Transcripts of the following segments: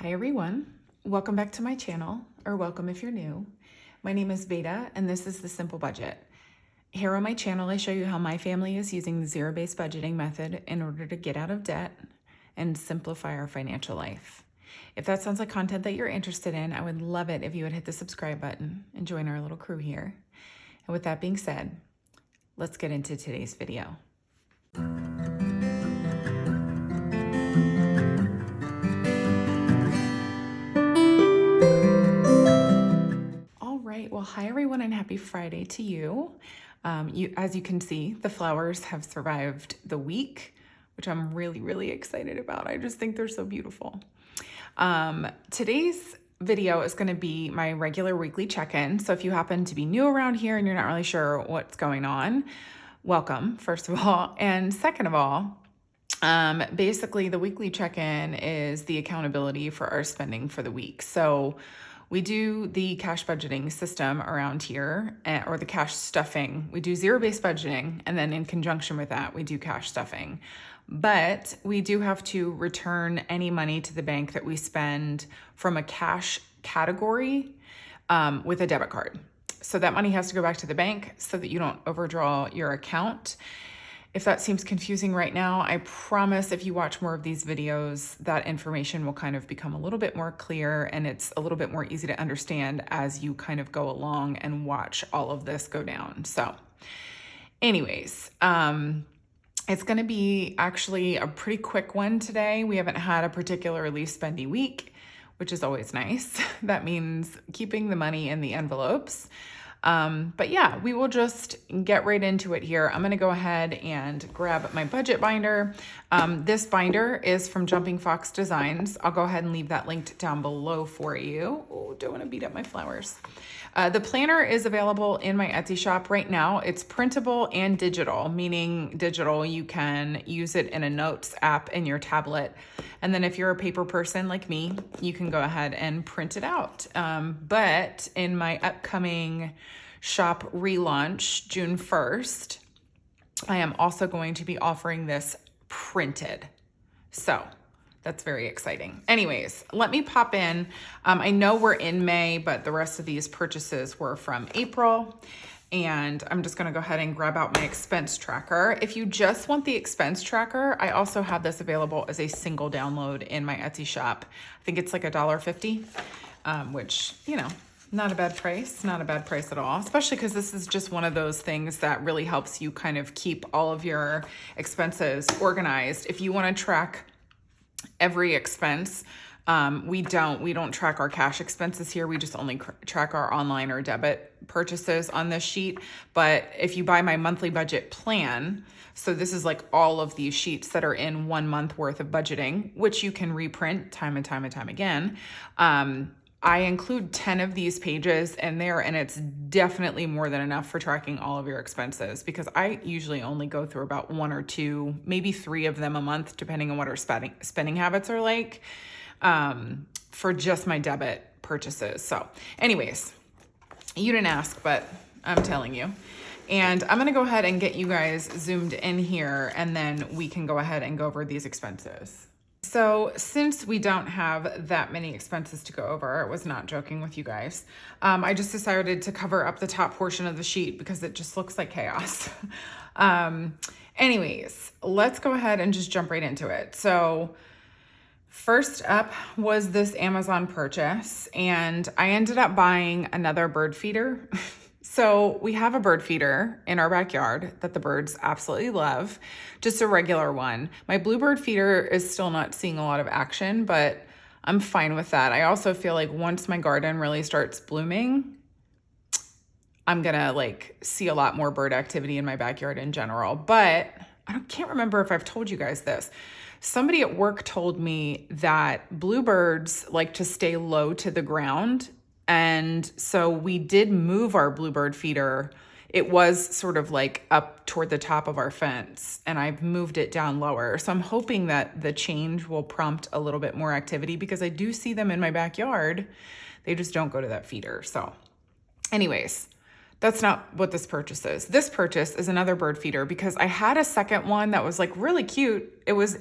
Hi everyone, welcome back to my channel, or welcome if you're new. My name is Veda and this is The Simple Budget. Here on my channel I show you how my family is using the zero-based budgeting method in order to get out of debt and simplify our financial life. If that sounds like content that you're interested in, I would love it if you would hit the subscribe button and join our little crew here. And with that being said, let's get into today's video. Well, hi everyone and happy Friday to you. As you can see, the flowers have survived the week, which I'm really excited about. I just think they're so beautiful. Today's video is going to be my regular weekly check-in. So if you happen to be new around here and you're not really sure what's going on, welcome, first of all. And second of all, basically the weekly check-in is the accountability for our spending for the week. So we do the cash budgeting system around here, or the cash stuffing. We do zero-based budgeting, and then in conjunction with that, we do cash stuffing. But we do have to return any money to the bank that we spend from a cash category with a debit card. So that money has to go back to the bank so that you don't overdraw your account. If that seems confusing right now, I promise if you watch more of these videos, that information will kind of become a little bit more clear and it's a little bit more easy to understand as you kind of go along and watch all of this go down. So anyways, it's going to be actually a pretty quick one today. We haven't had a particularly spendy week, which is always nice. That means keeping the money in the envelopes. But yeah, we will just get right into it here. I'm going to go ahead and grab my budget binder. This binder is from Jumping Fox Designs. I'll go ahead and leave that linked down below for you. Oh, don't want to beat up my flowers. The planner is available in my Etsy shop right now. It's printable and digital, meaning digital, you can use it in a notes app in your tablet. And then if you're a paper person like me, you can go ahead and print it out. But in my upcoming shop relaunch, June 1st, I am also going to be offering this printed. So that's very exciting. Anyways, let me pop in. I know we're in May, but the rest of these purchases were from April. And I'm just gonna go ahead and grab out my expense tracker. If you just want the expense tracker, I also have this available as a single download in my Etsy shop. I think it's like $1.50, which, you know, not a bad price, not a bad price at all, especially because this is just one of those things that really helps you kind of keep all of your expenses organized. If you want to track every expense, we don't track our cash expenses here. We just only track our online or debit purchases on this sheet. But if you buy my monthly budget plan, so this is like all of these sheets that are in 1 month worth of budgeting, which you can reprint time and time again. I include 10 of these pages in there, and it's definitely more than enough for tracking all of your expenses because I usually only go through about 1 or 2, maybe 3 of them a month, depending on what our spending habits are like, for just my debit purchases. So anyways, you didn't ask, but I'm telling you. And I'm going to go ahead and get you guys zoomed in here, and then we can go ahead and go over these expenses. So since we don't have that many expenses to go over, I was not joking with you guys, I just decided to cover up the top portion of the sheet because it just looks like chaos. Anyways, let's go ahead and just jump right into it. So first up was this Amazon purchase, and I ended up buying another bird feeder. So we have a bird feeder in our backyard that the birds absolutely love, just a regular one. My bluebird feeder is still not seeing a lot of action, but I'm fine with that. I also feel like once my garden really starts blooming, I'm gonna like see a lot more bird activity in my backyard in general. But I can't remember if I've told you guys this. Somebody at work told me that bluebirds like to stay low to the ground. And so we did move our bluebird feeder. It was sort of like up toward the top of our fence, and I've moved it down lower. So I'm hoping that the change will prompt a little bit more activity because I do see them in my backyard. They just don't go to that feeder. So anyways, that's not what this purchase is. This purchase is another bird feeder because I had a second one that was like really cute. It was a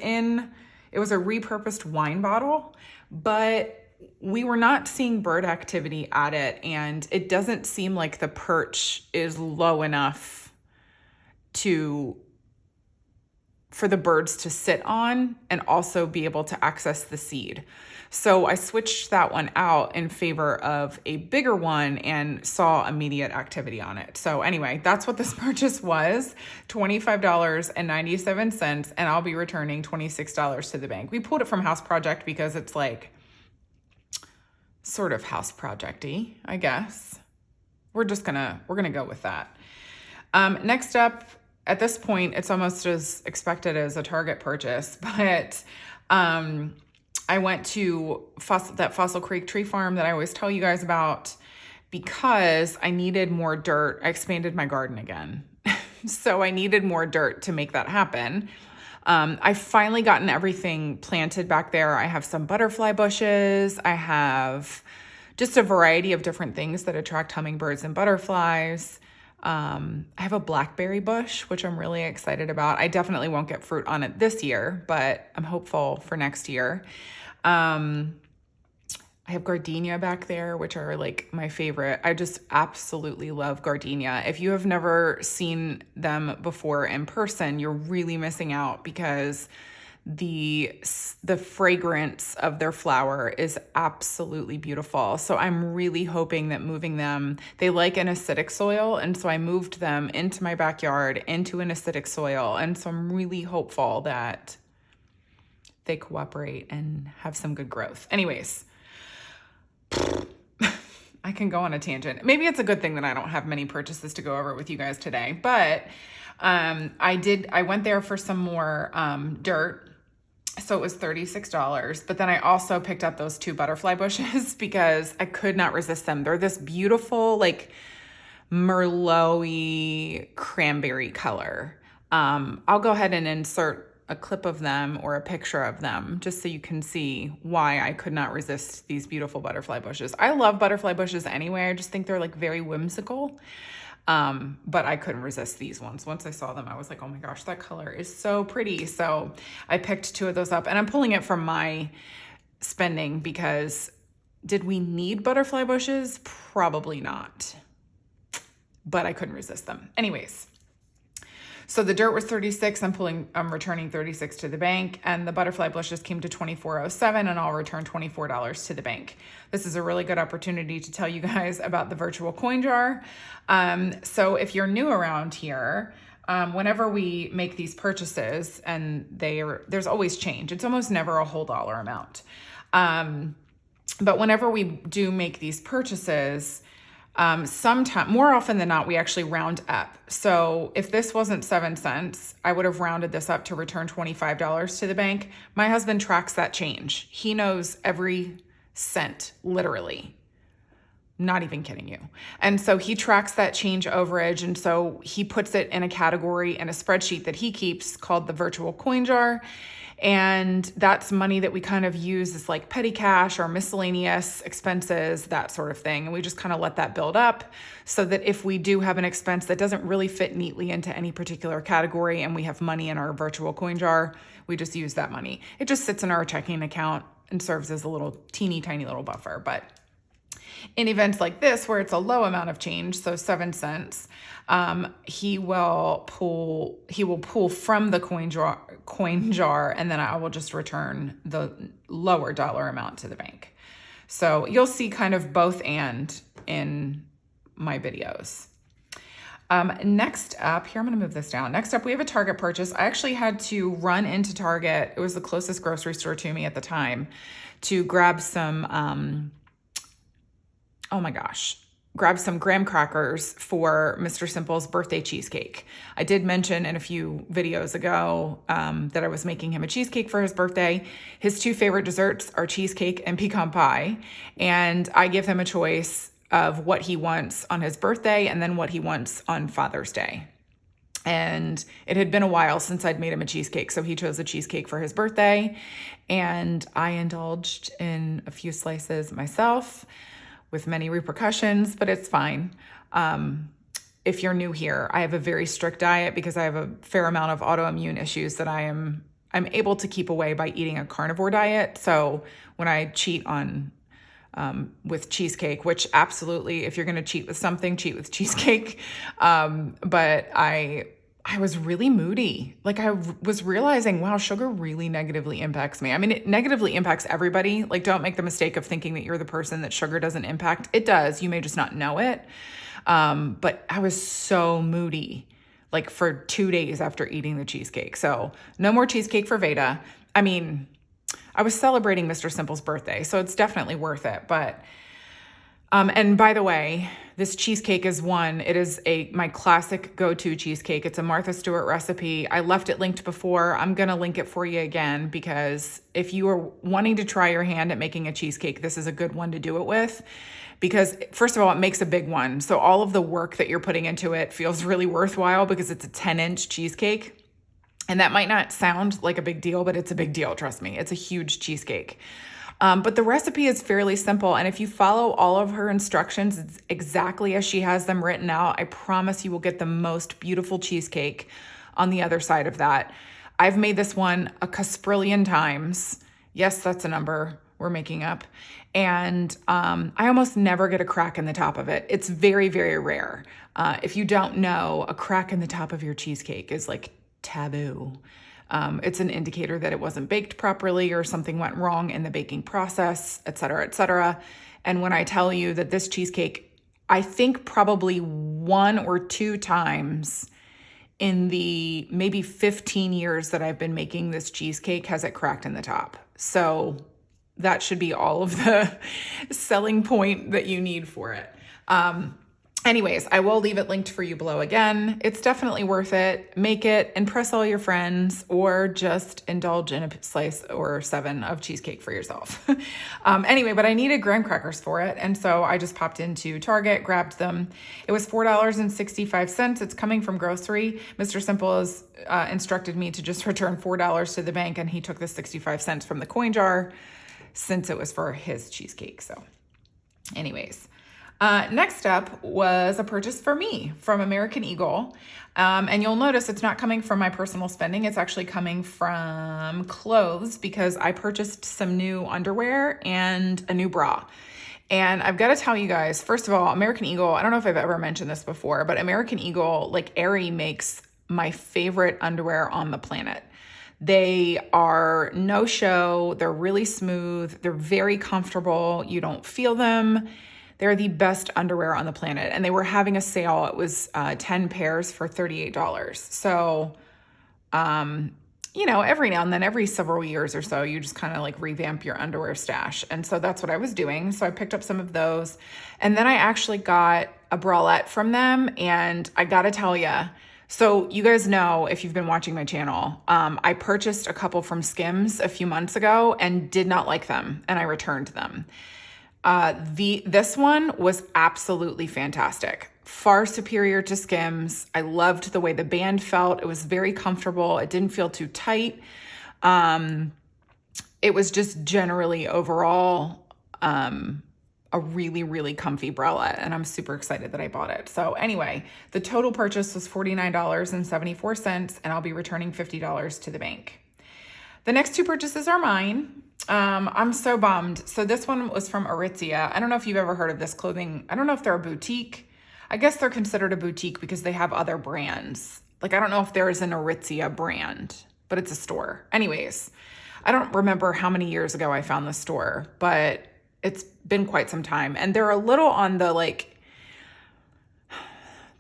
repurposed wine bottle, but we were not seeing bird activity at it, and it doesn't seem like the perch is low enough for the birds to sit on and also be able to access the seed. So I switched that one out in favor of a bigger one and saw immediate activity on it. So anyway, that's what this purchase was, $25.97, and I'll be returning $26 to the bank. We pulled it from House Project because it's like sort of house project-y, I guess. We're gonna go with that. Next up, at this point, it's almost as expected as a Target purchase, but I went to that Fossil Creek tree farm that I always tell you guys about because I needed more dirt. I expanded my garden again. So I needed more dirt to make that happen. I've finally gotten everything planted back there. I have some butterfly bushes. I have just a variety of different things that attract hummingbirds and butterflies. I have a blackberry bush, which I'm really excited about. I definitely won't get fruit on it this year, but I'm hopeful for next year. I have gardenia back there, which are like my favorite. I just absolutely love gardenia. If you have never seen them before in person, you're really missing out because the fragrance of their flower is absolutely beautiful. So I'm really hoping that moving them, they like an acidic soil. And so I moved them into my backyard into an acidic soil. And so I'm really hopeful that they cooperate and have some good growth. Anyways, I can go on a tangent. Maybe it's a good thing that I don't have many purchases to go over with you guys today, but I went there for some more dirt. So it was $36, but then I also picked up those 2 butterfly bushes because I could not resist them. They're this beautiful, like Merlot-y cranberry color. I'll go ahead and insert a clip of them or a picture of them just so you can see why I could not resist these beautiful butterfly bushes. I love butterfly bushes anyway. I just think they're like very whimsical. But I couldn't resist these ones. Once I saw them, I was like, oh my gosh, that color is so pretty. So I picked 2 of those up, and I'm pulling it from my spending because did we need butterfly bushes? Probably not, but I couldn't resist them. Anyways, so the dirt was $36. I'm returning $36 to the bank, and the butterfly bushes came to $24.07, and I'll return $24 to the bank. This is a really good opportunity to tell you guys about the virtual coin jar. So if you're new around here, whenever we make these purchases, and there's always change. It's almost never a whole dollar amount. But whenever we do make these purchases, more often than not, we actually round up. So if this wasn't 7 cents, I would have rounded this up to return $25 to the bank. My husband tracks that change. He knows every cent, literally. Not even kidding you. And so he tracks that change overage. And so he puts it in a category in a spreadsheet that he keeps called the virtual coin jar. And that's money that we kind of use as like petty cash or miscellaneous expenses, that sort of thing. And we just kind of let that build up so that if we do have an expense that doesn't really fit neatly into any particular category and we have money in our virtual coin jar, we just use that money. It just sits in our checking account and serves as a little teeny tiny little buffer. But in events like this, where it's a low amount of change, so 7 cents, he will pull from the coin jar, and then I will just return the lower dollar amount to the bank. So you'll see kind of both and in my videos. Next up, here, I'm going to move this down. Next up, we have a Target purchase. I actually had to run into Target. It was the closest grocery store to me at the time to grab some, grab some graham crackers for Mr. Simple's birthday cheesecake. I did mention in a few videos ago that I was making him a cheesecake for his birthday. His 2 favorite desserts are cheesecake and pecan pie, and I give him a choice of what he wants on his birthday and then what he wants on Father's Day. And it had been a while since I'd made him a cheesecake, so he chose a cheesecake for his birthday, and I indulged in a few slices myself, with many repercussions, but it's fine. If you're new here, I have a very strict diet because I have a fair amount of autoimmune issues that I I'm able to keep away by eating a carnivore diet. So when I cheat on with cheesecake, which absolutely, if you're going to cheat with something, cheat with cheesecake. But I was really moody. Like I was realizing, wow, sugar really negatively impacts me. I mean, it negatively impacts everybody. Like don't make the mistake of thinking that you're the person that sugar doesn't impact. It does. You may just not know it. But I was so moody, like for 2 days after eating the cheesecake. So no more cheesecake for Veda. I mean, I was celebrating Mr. Simple's birthday, so it's definitely worth it. But, and by the way, this cheesecake is it is my classic go-to cheesecake. It's a Martha Stewart recipe. I left it linked before. I'm going to link it for you again, because if you are wanting to try your hand at making a cheesecake, this is a good one to do it with. Because first of all, it makes a big one. So all of the work that you're putting into it feels really worthwhile because it's a 10-inch cheesecake. And that might not sound like a big deal, but it's a big deal. Trust me, it's a huge cheesecake. But the recipe is fairly simple. And if you follow all of her instructions exactly as she has them written out, I promise you will get the most beautiful cheesecake on the other side of that. I've made this one a quadrillion times. Yes, that's a number we're making up. And I almost never get a crack in the top of it. It's very, very rare. If you don't know, a crack in the top of your cheesecake is like taboo. It's an indicator that it wasn't baked properly or something went wrong in the baking process, et cetera, et cetera. And when I tell you that this cheesecake, I think probably 1 or 2 times in the maybe 15 years that I've been making this cheesecake has it cracked in the top. So that should be all of the selling point that you need for it. Anyways, I will leave it linked for you below again. It's definitely worth it. Make it, impress all your friends, or just indulge in a slice or 7 of cheesecake for yourself. Anyway, but I needed graham crackers for it. And so I just popped into Target, grabbed them. It was $4.65. It's coming from grocery. Mr. Simple has instructed me to just return $4 to the bank, and he took the 65 cents from the coin jar since it was for his cheesecake. So anyways. Next up was a purchase for me from American Eagle. And you'll notice it's not coming from my personal spending. It's actually coming from clothes because I purchased some new underwear and a new bra. And I've got to tell you guys, first of all, American Eagle, I don't know if I've ever mentioned this before, but American Eagle, like Aerie, makes my favorite underwear on the planet. They are no show. They're really smooth. They're very comfortable. You don't feel them. They're the best underwear on the planet. And they were having a sale. It was 10 pairs for $38. So, every now and then, every several years or so, you just kind of like revamp your underwear stash. And so that's what I was doing. So I picked up some of those. And then I actually got a bralette from them. And I got to tell you, so you guys know, if you've been watching my channel, I purchased a couple from Skims a few months ago and did not like them. And I returned them. This one was absolutely fantastic. Far superior to Skims. I loved the way the band felt. It was very comfortable. It didn't feel too tight. It was just generally overall, a really, really comfy bralette, and I'm super excited that I bought it. So anyway, the total purchase was $49.74, and I'll be returning $50 to the bank. The next 2 purchases are mine. I'm so bummed. So this one was from Aritzia. I don't know if you've ever heard of this clothing. I don't know if they're a boutique. I guess they're considered a boutique because they have other brands. Like, I don't know if there is an Aritzia brand, but it's a store. Anyways, I don't remember how many years ago I found this store, but it's been quite some time. And they're a little on the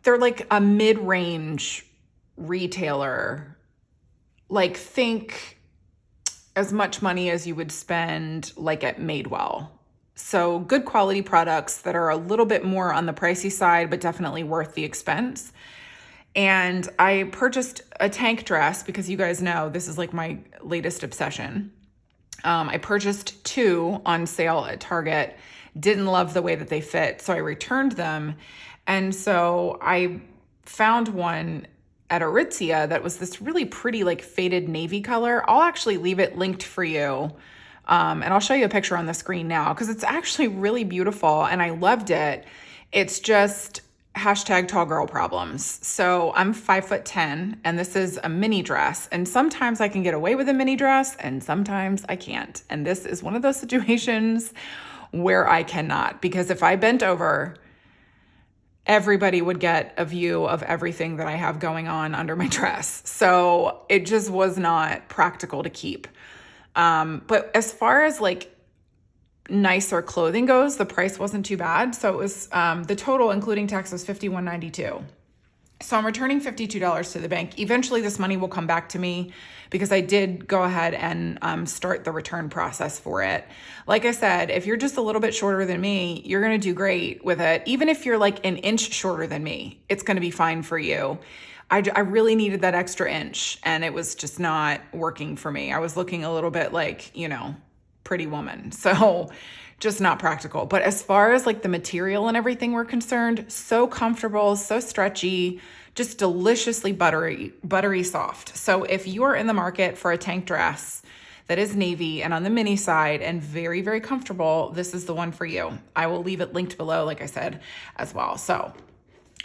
they're like a mid-range retailer. Like, think as much money as you would spend like at Madewell. So good quality products that are a little bit more on the pricey side, but definitely worth the expense. And I purchased a tank dress because you guys know this is like my latest obsession. I purchased 2 on sale at Target, didn't love the way that they fit, so I returned them. And so I found one at Aritzia that was this really pretty like faded navy color. I'll actually leave it linked for you. And I'll show you a picture on the screen now because it's actually really beautiful and I loved it. It's just, hashtag tall girl problems. So I'm 5'10" and this is a mini dress. And sometimes I can get away with a mini dress and sometimes I can't. And this is one of those situations where I cannot, because if I bent over, everybody would get a view of everything that I have going on under my dress. So it just was not practical to keep. But as far as like nicer clothing goes, the price wasn't too bad. So it was, the total including tax was $51.92. So I'm returning $52 to the bank. Eventually this money will come back to me because I did go ahead and start the return process for it. Like I said, if you're just a little bit shorter than me, you're going to do great with it. Even if you're like an inch shorter than me, it's going to be fine for you. I really needed that extra inch and it was just not working for me. I was looking a little bit like, Pretty Woman. So just not practical. But as far as like the material and everything were concerned, so comfortable, so stretchy, just deliciously buttery soft. So if you are in the market for a tank dress that is navy and on the mini side and very, very comfortable, this is the one for you. I will leave it linked below, like I said, as well. So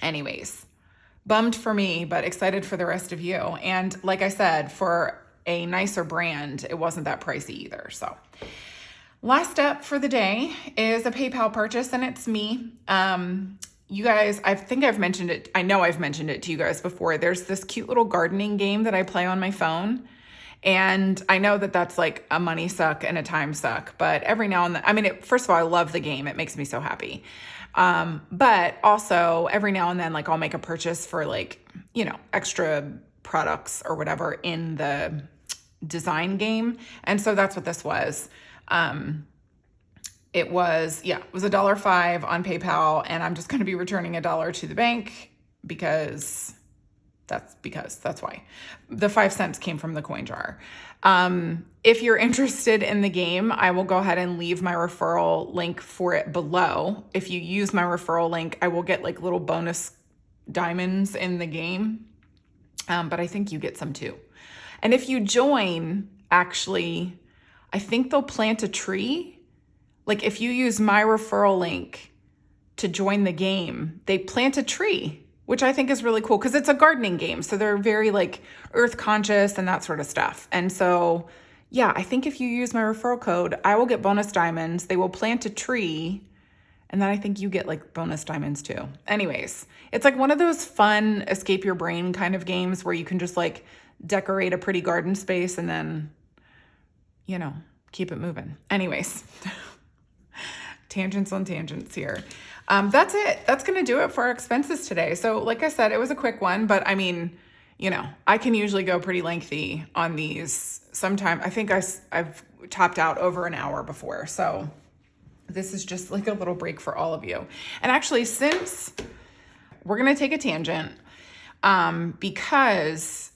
anyways, bummed for me, but excited for the rest of you. And like I said, for a nicer brand, it wasn't that pricey either. So last step for the day is a PayPal purchase, and it's me. You guys, I think I've mentioned it. I know I've mentioned it to you guys before. There's this cute little gardening game that I play on my phone. And I know that that's like a money suck and a time suck, but every now and then, first of all, I love the game. It makes me so happy. But also every now and then, like I'll make a purchase for like, extra products or whatever in the design game. And so that's what this was. It was $1.05 on PayPal, and I'm just going to be returning $1 to the bank because that's why. The 5 cents came from the coin jar. If you're interested in the game, I will go ahead and leave my referral link for it below. If you use my referral link, I will get like little bonus diamonds in the game. But I think you get some too. And if you join, actually, I think they'll plant a tree. Like if you use my referral link to join the game, they plant a tree, which I think is really cool because it's a gardening game. So they're very like earth conscious and that sort of stuff. And so, yeah, I think if you use my referral code, I will get bonus diamonds. They will plant a tree. And then I think you get like bonus diamonds too. Anyways, it's like one of those fun escape your brain kind of games where you can just like decorate a pretty garden space and then, keep it moving. Anyways, tangents on tangents here. That's it. That's going to do it for our expenses today. So like I said, it was a quick one, but I can usually go pretty lengthy on these. Sometime I think I've topped out over an hour before. So this is just like a little break for all of you. And actually, since we're going to take a tangent, because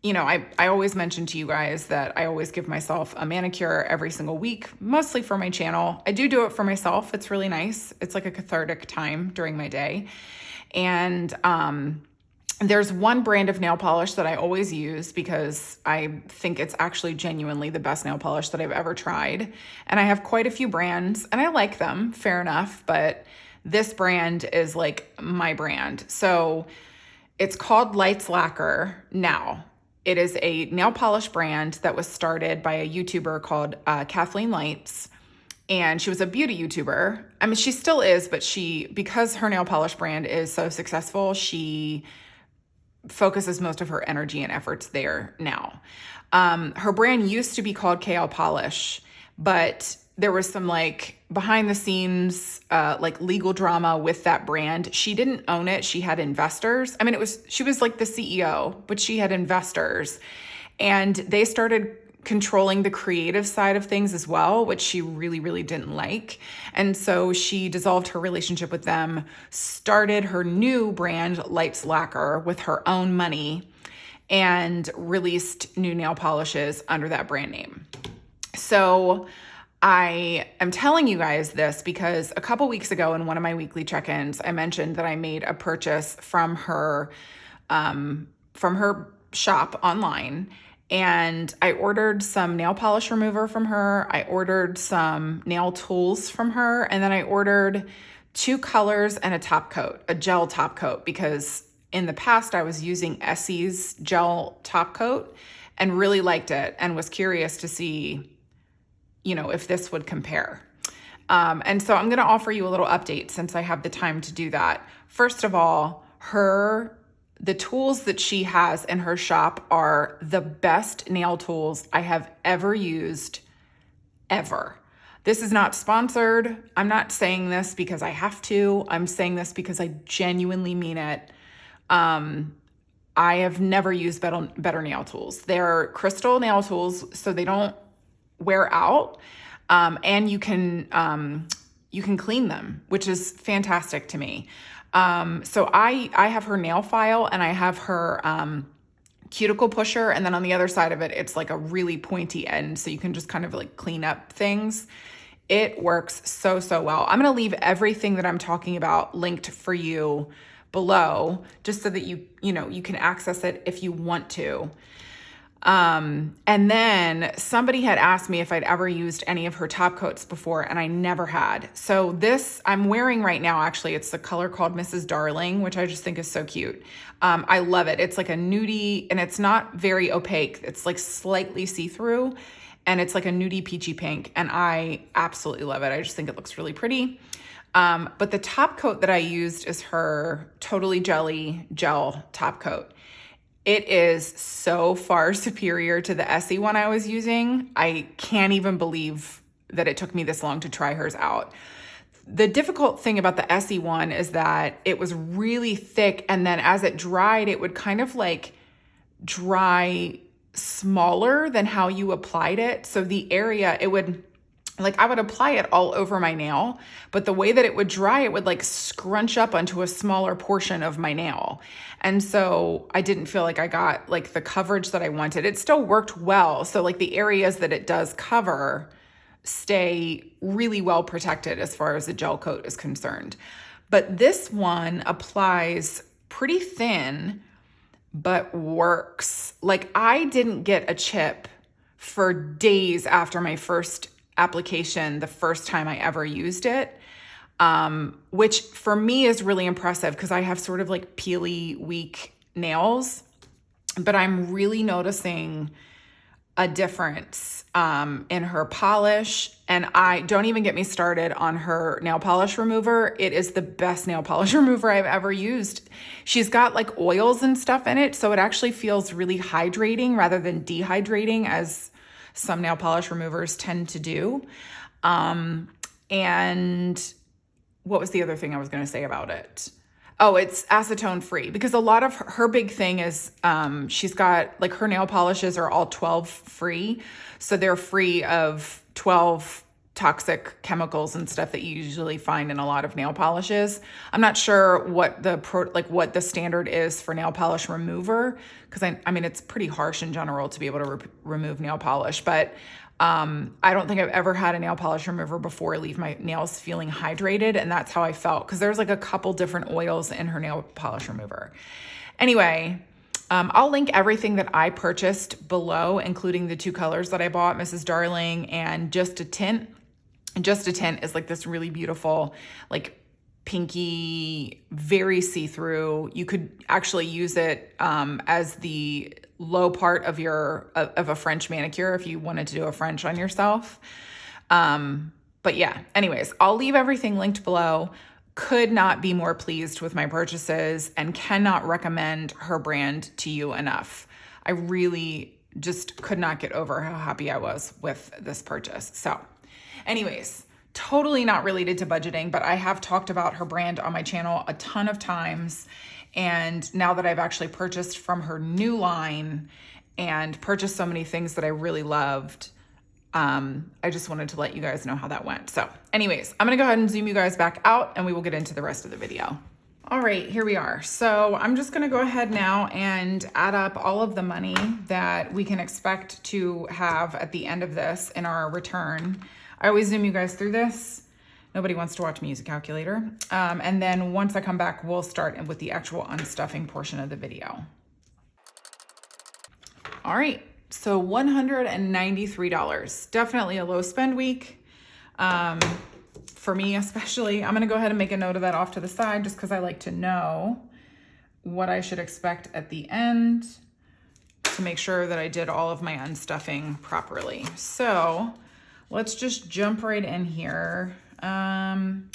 I always mention to you guys that I always give myself a manicure every single week, mostly for my channel. I do it for myself. It's really nice. It's like a cathartic time during my day. And there's one brand of nail polish that I always use because I think it's actually genuinely the best nail polish that I've ever tried. And I have quite a few brands and I like them, fair enough, but this brand is like my brand. So it's called Lacquer now. It is a nail polish brand that was started by a YouTuber called Kathleen Lights. And she was a beauty YouTuber. I mean, she still is, but because her nail polish brand is so successful, she focuses most of her energy and efforts there now. Her brand used to be called KL Polish, but there was some like behind the scenes, like legal drama with that brand. She didn't own it. She had investors. She was like the CEO, but she had investors and they started controlling the creative side of things as well, which she really, really didn't like. And so she dissolved her relationship with them, started her new brand, Lights Lacquer, with her own money and released new nail polishes under that brand name. So I am telling you guys this because a couple weeks ago in one of my weekly check-ins, I mentioned that I made a purchase from her shop online, and I ordered some nail polish remover from her. I ordered some nail tools from her, and then I ordered 2 colors and a top coat, a gel top coat, because in the past I was using Essie's gel top coat and really liked it and was curious to see, if this would compare. And so I'm going to offer you a little update since I have the time to do that. First of all, the tools that she has in her shop are the best nail tools I have ever used, ever. This is not sponsored. I'm not saying this because I have to. I'm saying this because I genuinely mean it. I have never used better nail tools. They're crystal nail tools, so they don't wear out. And you can clean them, which is fantastic to me. So I have her nail file and I have her, cuticle pusher. And then on the other side of it, it's like a really pointy end. So you can just kind of like clean up things. It works so, so well. I'm going to leave everything that I'm talking about linked for you below, just so that you can access it if you want to. And then somebody had asked me if I'd ever used any of her top coats before, and I never had. So this I'm wearing right now, actually, it's the color called Mrs. Darling, which I just think is so cute. I love it. It's like a nudie, and it's not very opaque. It's like slightly see-through, and it's like a nudie peachy pink, and I absolutely love it. I just think it looks really pretty. But the top coat that I used is her Totally Jelly gel top coat. It is so far superior to the Essie one I was using. I can't even believe that it took me this long to try hers out. The difficult thing about the Essie one is that it was really thick, and then as it dried, it would kind of like dry smaller than how you applied it. So the area, I would apply it all over my nail, but the way that it would dry, it would like scrunch up onto a smaller portion of my nail. And so I didn't feel like I got like the coverage that I wanted. It still worked well. So like the areas that it does cover stay really well protected as far as the gel coat is concerned. But this one applies pretty thin, but works. Like I didn't get a chip for days after my first application, the first time I ever used it, which for me is really impressive because I have sort of like peely, weak nails, but I'm really noticing a difference in her polish. And I don't even get me started on her nail polish remover. It is the best nail polish remover I've ever used. She's got like oils and stuff in it, so it actually feels really hydrating rather than dehydrating as some nail polish removers tend to do. And what was the other thing I was going to say about it? Oh, it's acetone free, because a lot of her big thing is she's got like her nail polishes are all 12 free. So they're free of 12 toxic chemicals and stuff that you usually find in a lot of nail polishes. I'm not sure what what the standard is for nail polish remover, because I mean it's pretty harsh in general to be able to remove nail polish, but I don't think I've ever had a nail polish remover before leave my nails feeling hydrated, and that's how I felt, because there's like a couple different oils in her nail polish remover. Anyway, I'll link everything that I purchased below, including the 2 colors that I bought, Mrs. Darling and Just a Tint. Just a Tint is like this really beautiful, like pinky, very see-through. You could actually use it as the low part of of a French manicure if you wanted to do a French on yourself. But yeah, anyways, I'll leave everything linked below. Could not be more pleased with my purchases and cannot recommend her brand to you enough. I really just could not get over how happy I was with this purchase. So anyways, totally not related to budgeting, but I have talked about her brand on my channel a ton of times. And now that I've actually purchased from her new line and purchased so many things that I really loved, I just wanted to let you guys know how that went. So anyways, I'm gonna go ahead and zoom you guys back out and we will get into the rest of the video. All right, here we are. So I'm just gonna go ahead now and add up all of the money that we can expect to have at the end of this in our return. I always zoom you guys through this. Nobody wants to watch me use a calculator. And then once I come back, we'll start with the actual unstuffing portion of the video. All right, so $193. Definitely a low spend week. for me especially, I'm gonna go ahead and make a note of that off to the side just because I like to know what I should expect at the end to make sure that I did all of my unstuffing properly. So let's just jump right in here. Let's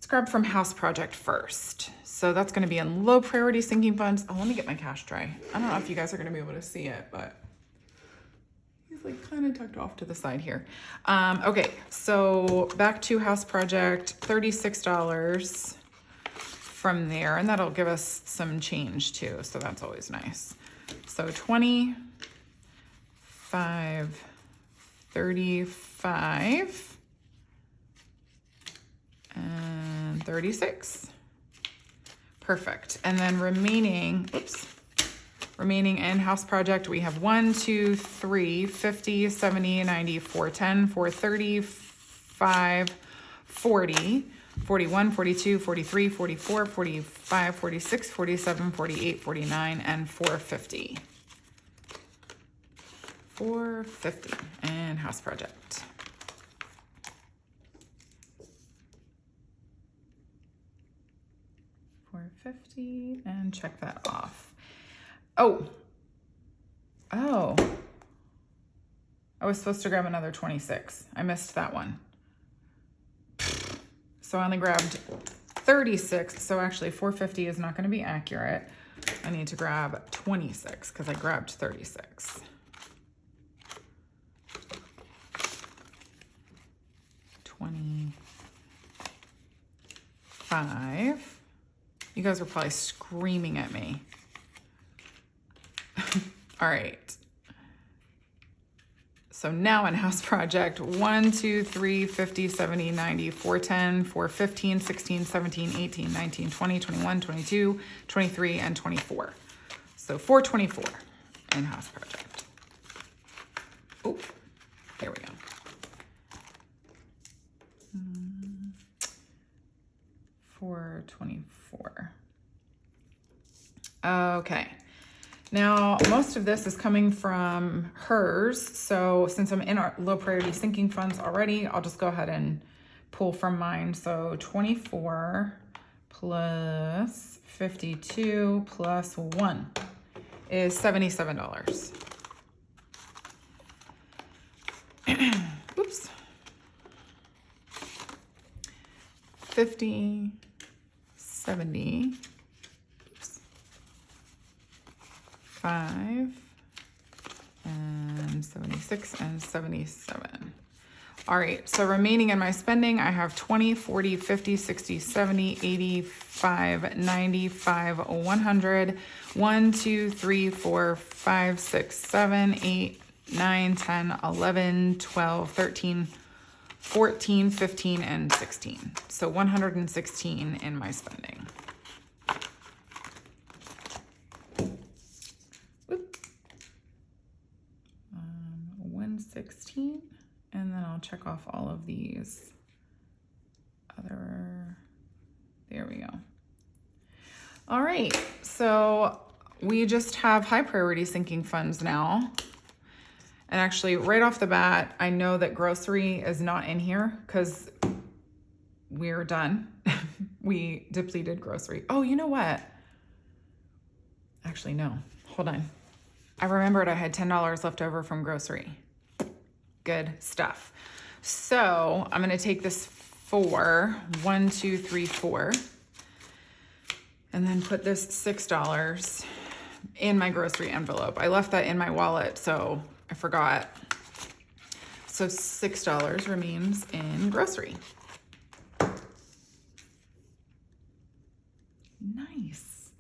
grab from House Project first. So that's gonna be in low priority sinking funds. Oh, let me get my cash tray. I don't know if you guys are gonna be able to see it, but he's like kind of tucked off to the side here. Okay, so back to House Project, $36 from there, and that'll give us some change too, so that's always nice. So 25, 35, and 36. Perfect. And then remaining in House Project, we have 1, 2, 3, 50, 70, 90, 410, 430, 5, 40, 41, 42, 43, 44, 45, 46, 47, 48, 49, and 450. 450 in House Project. $450 and check that off. Oh, I was supposed to grab another 26. I missed that one. So I only grabbed 36. So actually 450 is not going to be accurate. I need to grab 26 because I grabbed 36. $25. You guys are probably screaming at me. All right. So now in House Project, 1, 2, 3, 50, 70, 90, 410, 415, 16, 17, 18, 19, 20, 21, 22, 23, and 24. So 424 in House Project. Oh, there we go. 424. Okay. Now, most of this is coming from hers. So since I'm in our low priority sinking funds already, I'll just go ahead and pull from mine. So 24 plus 52 plus 1 is $77. Oops. 50, 70, 5, and 76, and 77. All right, so remaining in my spending, I have 20, 40, 50, 60, 70, 85, 95, 100, 1, 2, 3, 4, 5, 6, 7, 8, 9, 10, 11, 12, 13, 14, 15, and 16. So 116 in my spending. 116, and then I'll check off all of these other, there we go. All right, so we just have high priority sinking funds now. And actually right off the bat, I know that grocery is not in here because we're done. We depleted grocery. Oh, you know what? Actually, no, hold on. I remembered I had $10 left over from grocery. Good stuff. So I'm gonna take this 4, 1, 2, 3, 4, and then put this $6 in my grocery envelope. I left that in my wallet, so I forgot. So $6 remains in grocery. Nice.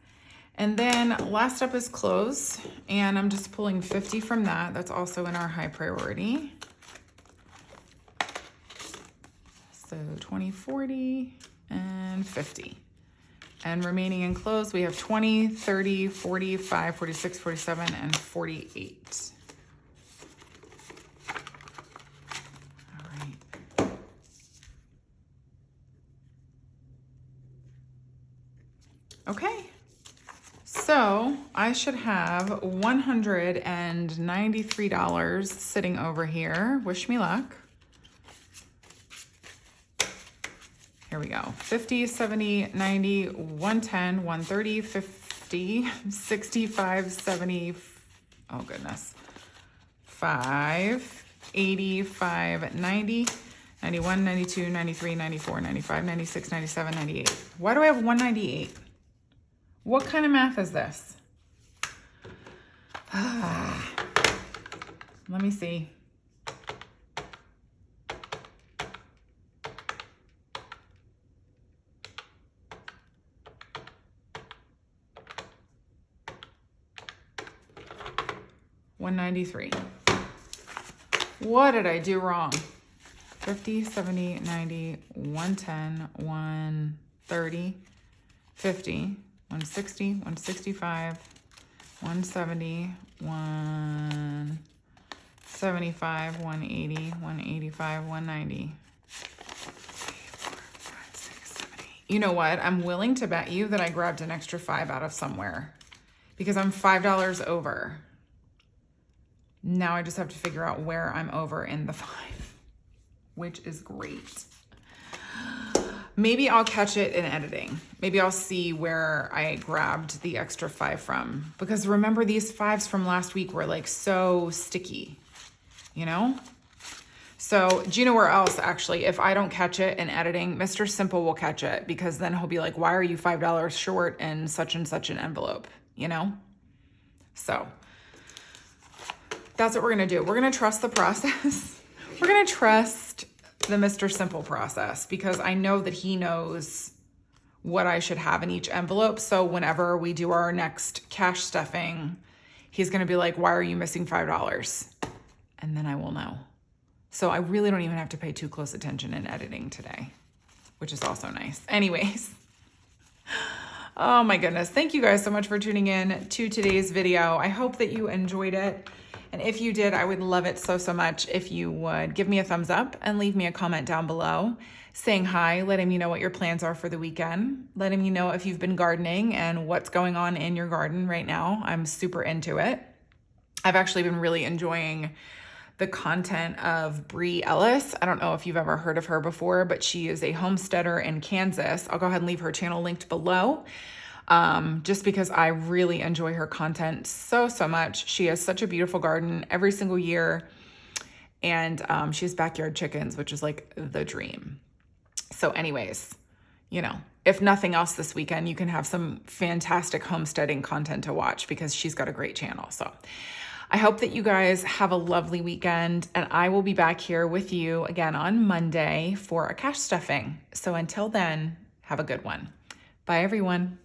And then last up is clothes, and I'm just pulling 50 from that. That's also in our high priority. So 20, 40, and 50. And remaining in clothes, we have 20, 30, 45, 46, 47, and 48. All right. Okay. So I should have $193 sitting over here. Wish me luck. Here we go. 50, 70, 90, 110, 130, 50, 65, 70, oh goodness. 5, 85, 90, 91, 92, 93, 94, 95, 96, 97, 98. Why do I have 198? What kind of math is this? Let me see. $193. What did I do wrong? 50, 70, 90, 110, 130, 50, 160, 165, 170, 175, 180, 185, 190. You know what? I'm willing to bet you that I grabbed an extra 5 out of somewhere because I'm $5 over. Now I just have to figure out where I'm over in the 5, which is great. Maybe I'll catch it in editing. Maybe I'll see where I grabbed the extra 5 from. Because remember, these 5s from last week were like so sticky, you know? So do you know where else, actually, if I don't catch it in editing, Mr. Simple will catch it, because then he'll be like, why are you $5 short in such and such an envelope, you know? So that's what we're gonna do. We're gonna trust the process. We're gonna trust the Mr. Simple process, because I know that he knows what I should have in each envelope. So whenever we do our next cash stuffing, he's gonna be like, why are you missing $5? And then I will know. So I really don't even have to pay too close attention in editing today, which is also nice. Anyways, oh my goodness. Thank you guys so much for tuning in to today's video. I hope that you enjoyed it. And if you did, I would love it so, so much if you would give me a thumbs up and leave me a comment down below saying hi, letting me know what your plans are for the weekend, letting me know if you've been gardening and what's going on in your garden right now. I'm super into it. I've actually been really enjoying the content of Bree Ellis. I don't know if you've ever heard of her before, but she is a homesteader in Kansas. I'll go ahead and leave her channel linked below. Just because I really enjoy her content so, so much. She has such a beautiful garden every single year. And she has backyard chickens, which is like the dream. So anyways, you know, if nothing else this weekend, you can have some fantastic homesteading content to watch because she's got a great channel. So I hope that you guys have a lovely weekend, and I will be back here with you again on Monday for a cash stuffing. So until then, have a good one. Bye, everyone.